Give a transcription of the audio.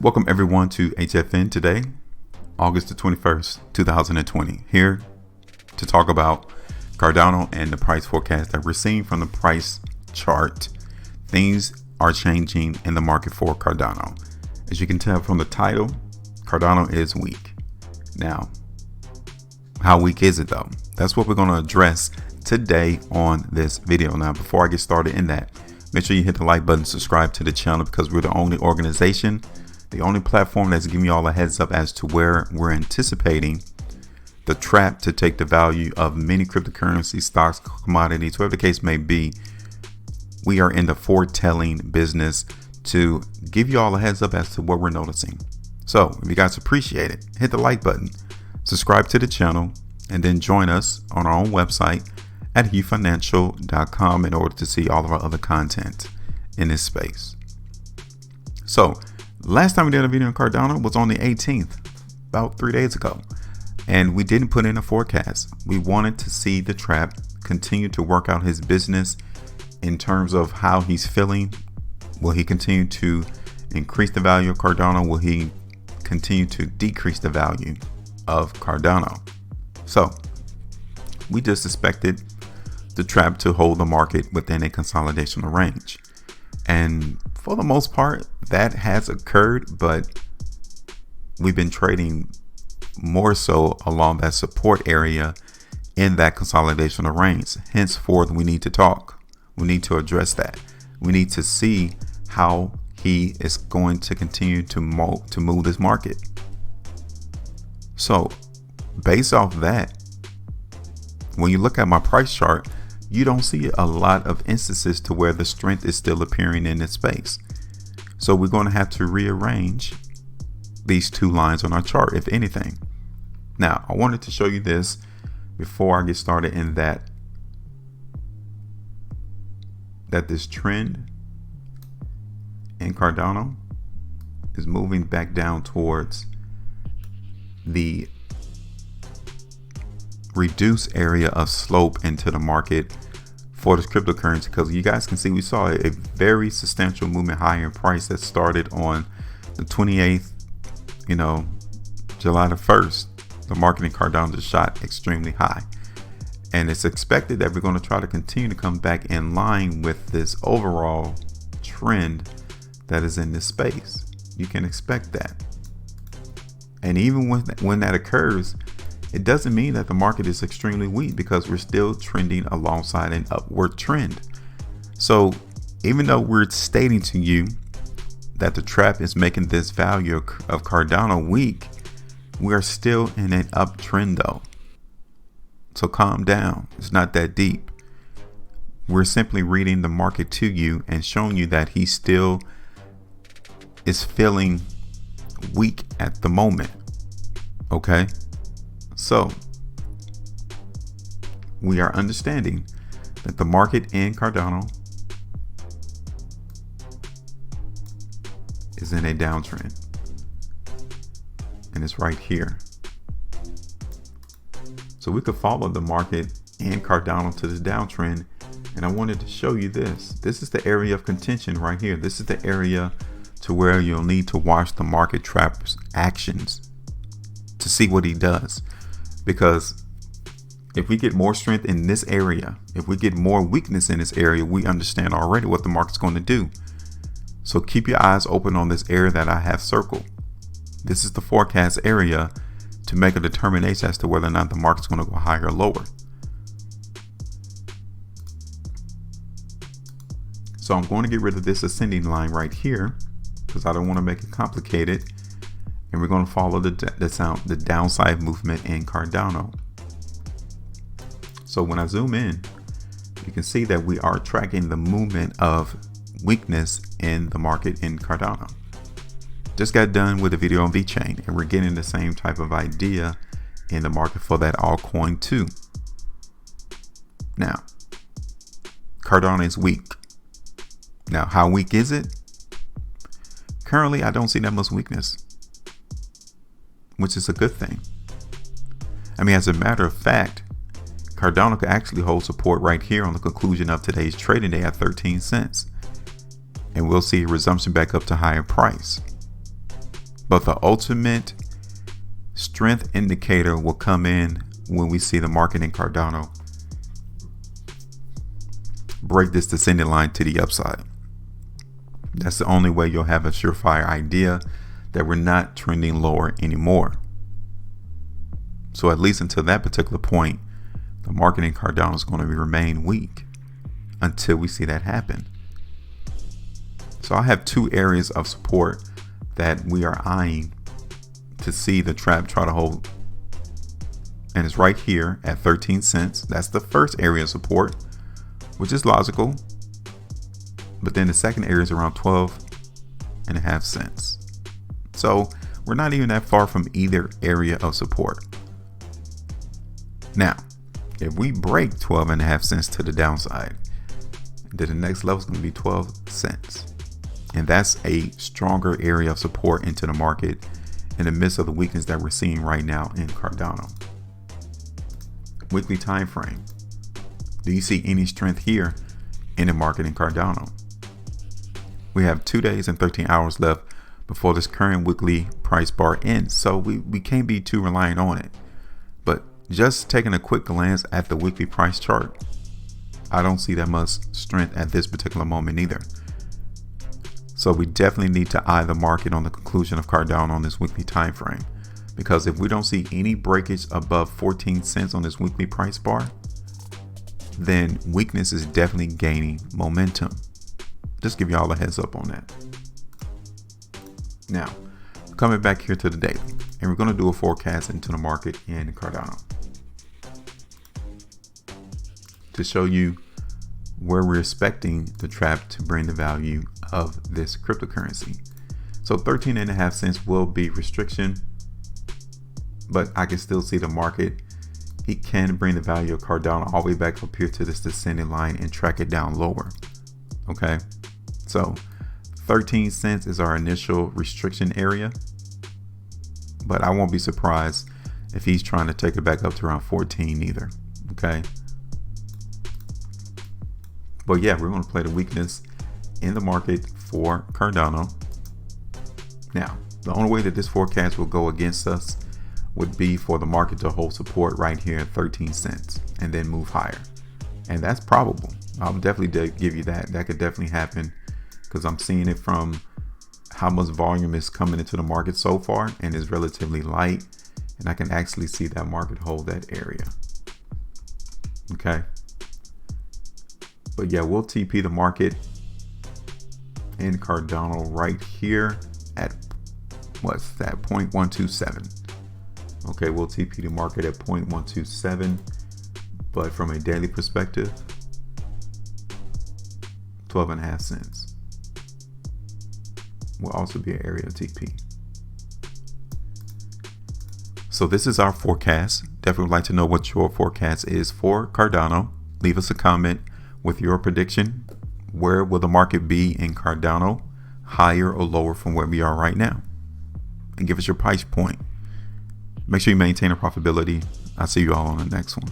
Welcome everyone to HueFin today, August the 21st, 2020. Here to talk about Cardano and the price forecast that we're seeing from the price chart. Things are changing in the market for Cardano. As you can tell from the title, Cardano is weak. Now, how weak is it though? That's what we're going to address today on this video. Now, before I get started in that, make sure you hit the like button, subscribe to the channel, because we're the only organization, the only platform that's giving you all a heads up as to where we're anticipating the trap to take the value of many cryptocurrencies, stocks, commodities, whatever the case may be. We are in the foretelling business to give you all a heads up as to what we're noticing. So if you guys appreciate it, hit the like button, subscribe to the channel, and then join us on our own website at HueFinancial.com in order to see all of our other content in this space. So last time we did a video on Cardano was on the 18th, about 3 days ago, and we didn't put in a forecast. We wanted to see the trap continue to work out his business in terms of how he's feeling. Will he continue to increase the value of Cardano? Will he continue to decrease the value of Cardano? So we just expected the trap to hold the market within a consolidational range, and for the most part that has occurred, but we've been trading more so along that support area in that consolidational range. Henceforth, we need to talk. We need to address that. We need to see how he is going to continue to move this market. So based off that, when you look at my price chart, you don't see a lot of instances to where the strength is still appearing in this space. So we're going to have to rearrange these two lines on our chart, if anything. Now, I wanted to show you this before I get started in that this trend in Cardano is moving back down towards the reduced area of slope into the market for this cryptocurrency, because you guys can see we saw a very substantial movement higher in price that started on the 28th, July the 1st. The market in Cardano just shot extremely high, and it's expected that we're going to try to continue to come back in line with this overall trend that is in this space. You can expect that, and even when that occurs, it doesn't mean that the market is extremely weak, because we're still trending alongside an upward trend. So even though we're stating to you that the trap is making this value of Cardano weak, we are still in an uptrend though. So calm down. It's not that deep. We're simply reading the market to you and showing you that he still is feeling weak at the moment. Okay. So we are understanding that the market in Cardano is in a downtrend, and it's right here. So we could follow the market in Cardano to this downtrend, and I wanted to show you this. This is the area of contention right here. This is the area to where you'll need to watch the market trap's actions to see what he does. Because if we get more strength in this area, if we get more weakness in this area, we understand already what the market's going to do. So keep your eyes open on this area that I have circled. This is the forecast area to make a determination as to whether or not the market's going to go higher or lower. So I'm going to get rid of this ascending line right here, because I don't want to make it complicated. And we're going to follow the downside movement in Cardano. So when I zoom in, you can see that we are tracking the movement of weakness in the market in Cardano. Just got done with a video on VeChain, and we're getting the same type of idea in the market for that altcoin too. Now, Cardano is weak. Now, how weak is it? Currently, I don't see that much weakness, which is a good thing. I mean, as a matter of fact, Cardano could actually hold support right here on the conclusion of today's trading day at 13 cents. And we'll see a resumption back up to higher price. But the ultimate strength indicator will come in when we see the market in Cardano break this descending line to the upside. That's the only way you'll have a surefire idea that we're not trending lower anymore. So at least until that particular point, the market in Cardano is going to remain weak until we see that happen. So I have two areas of support that we are eyeing to see the trap try to hold. And it's right here at 13 cents. That's the first area of support, which is logical. But then the second area is around 12.5 cents. So we're not even that far from either area of support. Now, if we break 12.5 cents to the downside, then the next level is going to be 12 cents. And that's a stronger area of support into the market in the midst of the weakness that we're seeing right now in Cardano. Weekly time frame. Do you see any strength here in the market in Cardano? We have 2 days and 13 hours left before this current weekly price bar ends, so we can't be too reliant on it. But just taking a quick glance at the weekly price chart, I don't see that much strength at this particular moment either. So we definitely need to eye the market on the conclusion of Cardano on this weekly time frame, because if we don't see any breakage above 14 cents on this weekly price bar, then weakness is definitely gaining momentum. Just give you all a heads up on that. Now, coming back here to the daily, and we're going to do a forecast into the market in Cardano to show you where we're expecting the trap to bring the value of this cryptocurrency. So 13.5 cents will be restriction, but I can still see the market. It can bring the value of Cardano all the way back up here to this descending line and track it down lower. Okay, so 13 cents is our initial restriction area, but I won't be surprised if he's trying to take it back up to around 14 either. Okay, but yeah, we're going to play the weakness in the market for Cardano. Now, the only way that this forecast will go against us would be for the market to hold support right here at 13 cents and then move higher. And that's probable. I'll definitely give you that. That could definitely happen because I'm seeing it from how much volume is coming into the market so far, and is relatively light. And I can actually see that market hold that area. Okay. But yeah, we'll TP the market in Cardano right here at what's that, 0.127. Okay, we'll TP the market at 0.127, but from a daily perspective, 12.5 cents will also be an area of TP. So this is our forecast. Definitely would like to know what your forecast is for Cardano. Leave us a comment with your prediction. Where will the market be in Cardano, higher or lower from where we are right now? And give us your price point. Make sure you maintain a profitability. I'll see you all on the next one.